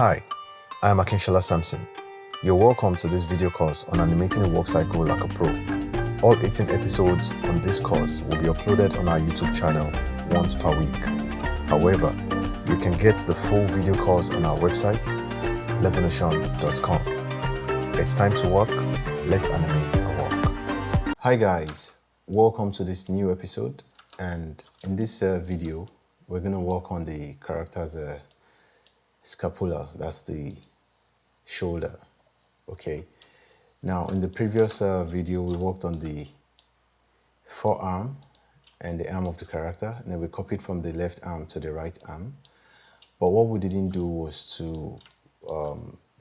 Hi, I am Akinshola Samson. You're welcome to this video course on animating a walk cycle like a pro. All 18 episodes on this course will be uploaded on our YouTube channel once per week. However, you can get the full video course on our website, Levonotion.com. It's time to walk. Let's animate a walk. Hi guys, welcome to this new episode, and in this video, we're going to work on the character's scapula, that's the shoulder. Okay, now in the previous video we worked on the forearm and the arm of the character, and then we copied from the left arm to the right arm. But what we didn't do was to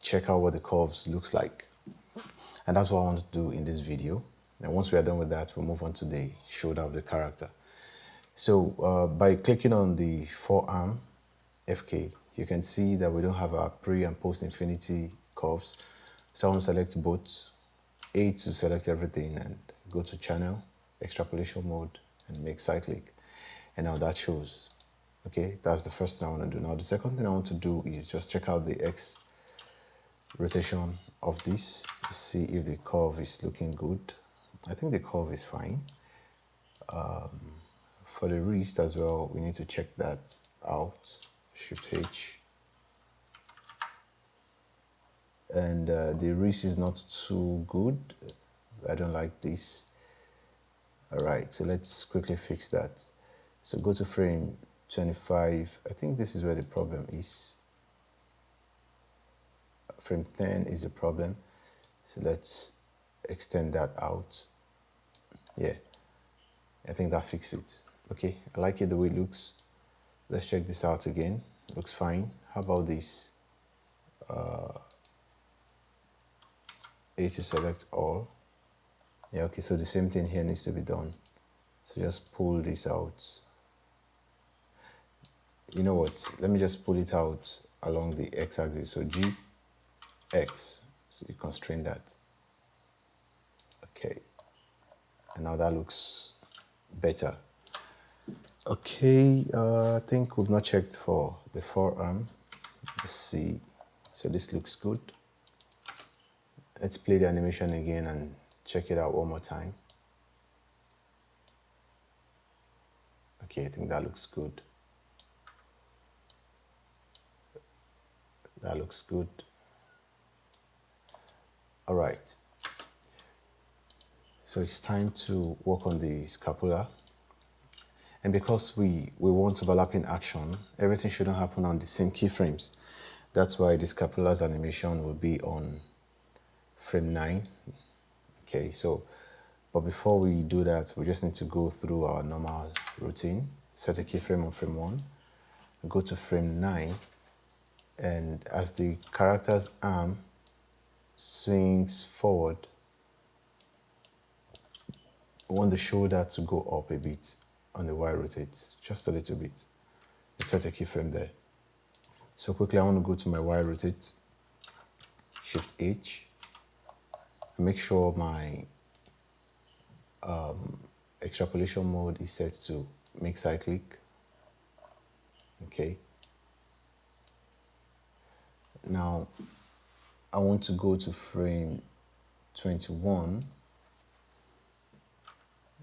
check out what the curves looks like, and that's what I want to do in this video. And once we are done with that, we'll move on to the shoulder of the character. So by clicking on the forearm FK, you can see that we don't have our pre and post infinity curves. So I want to select both, A to select everything, and go to channel, extrapolation mode, and make cyclic. And now that shows. Okay, that's the first thing I want to do. Now the second thing I want to do is just check out the X rotation of this to see if the curve is looking good. I think the curve is fine. For the wrist as well, we need to check that out. Shift H. And the wrist is not too good. I don't like this. All right, so let's quickly fix that. So go to frame 25. I think this is where the problem is. Frame 10 is the problem. So let's extend that out. Yeah, I think that fixes it. Okay, I like it the way it looks. Let's check this out again. Looks fine. How about this? A to select all. Yeah, okay, so the same thing here needs to be done. So just pull this out. You know what? Let me just pull it out along the x-axis. So G, X. So you constrain that. Okay. And now that looks better. Okay, I think we've not checked for the forearm. Let's see. So this looks good. Let's play the animation again and check it out one more time. Okay, I think that looks good. That looks good. All right. So it's time to work on the scapula. And because we want overlapping action, everything shouldn't happen on the same keyframes. That's why the scapula's animation will be on frame 9. Okay, so, but before we do that, we just need to go through our normal routine. Set a keyframe on frame 1, go to frame 9, and as the character's arm swings forward, we want the shoulder to go up a bit on the Y rotate, just a little bit. And set a keyframe there. So quickly, I want to go to my Y rotate, Shift H, and make sure my extrapolation mode is set to make cyclic. Okay. Now, I want to go to frame 21,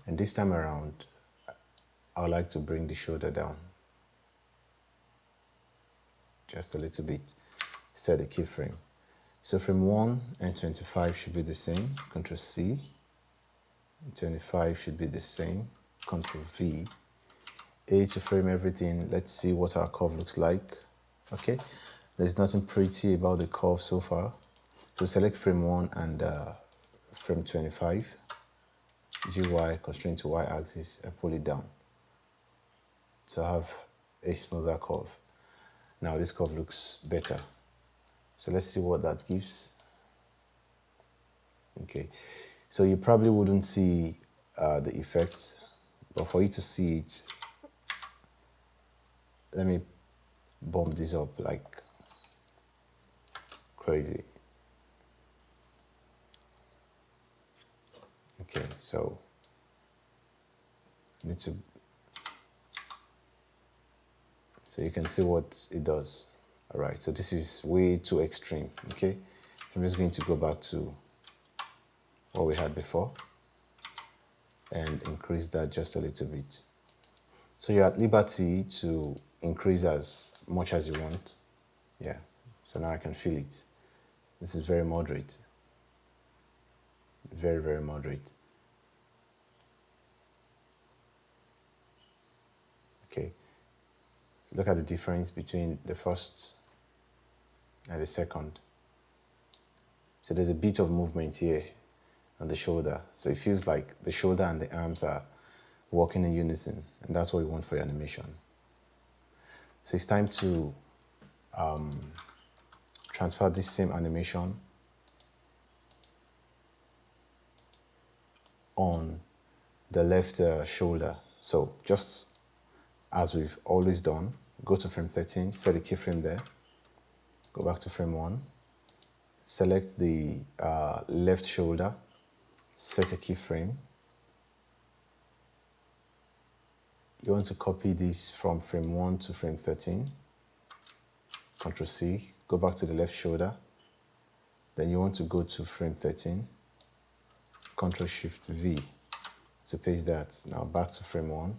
and this time around, I would like to bring the shoulder down just a little bit. Set the keyframe. So frame 1 and 25 should be the same. Ctrl C. 25 should be the same. Ctrl V. A to frame everything. Let's see what our curve looks like. Okay, there's nothing pretty about the curve so far. So select frame 1 and frame 25. GY, constrain to Y axis, and pull it down to have a smoother curve. Now this curve looks better. So let's see what that gives. Okay, so you probably wouldn't see the effects, but for you to see it, let me bump this up like crazy. Okay, so I need to, so you can see what it does. All right, so this is way too extreme, okay? I'm just going to go back to what we had before and increase that just a little bit. So you're at liberty to increase as much as you want. Yeah, so now I can feel it. This is very moderate. Very, very moderate. Okay, look at the difference between the first and the second. So there's a bit of movement here on the shoulder. So it feels like the shoulder and the arms are working in unison, and that's what you want for your animation. So it's time to transfer this same animation on the left shoulder. So just as we've always done, go to frame 13, set the keyframe there, go back to frame 1, select the left shoulder, set a keyframe. You want to copy this from frame 1 to frame 13, Ctrl C, go back to the left shoulder, then you want to go to frame 13, Ctrl Shift V to paste that. Now back to frame 1,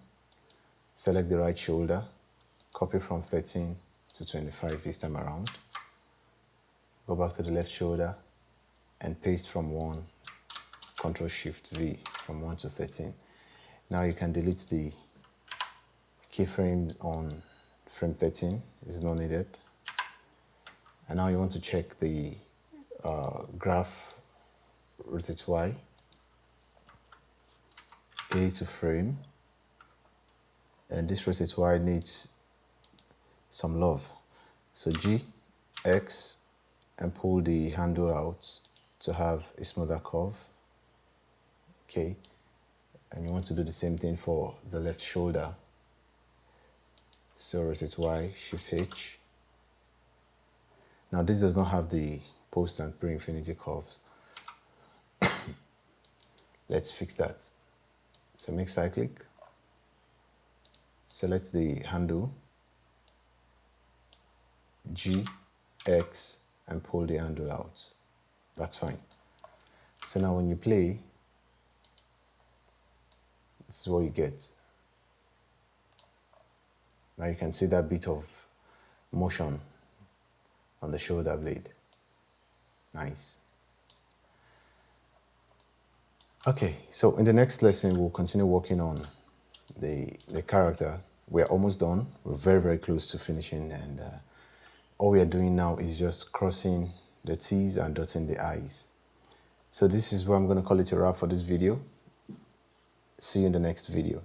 select the right shoulder, copy from 13 to 25 this time around, go back to the left shoulder and paste from 1, Ctrl Shift V from 1 to 13. Now you can delete the keyframe on frame 13, it's not needed. And now you want to check the graph rotate Y, A to frame, and this rotate Y needs some love. So G, X, and pull the handle out to have a smoother curve. Okay, and you want to do the same thing for the left shoulder. So rotate Y, Shift H. Now this does not have the post and pre-infinity curves. Let's fix that. So make cyclic, select the handle, G, X, and pull the handle out. That's fine. So now when you play, this is what you get. Now you can see that bit of motion on the shoulder blade. Nice. Okay, so in the next lesson, we'll continue working on the character. We're almost done. We're very, very close to finishing, and all we are doing now is just crossing the T's and dotting the I's. So this is where I'm going to call it a wrap for this video. See you in the next video.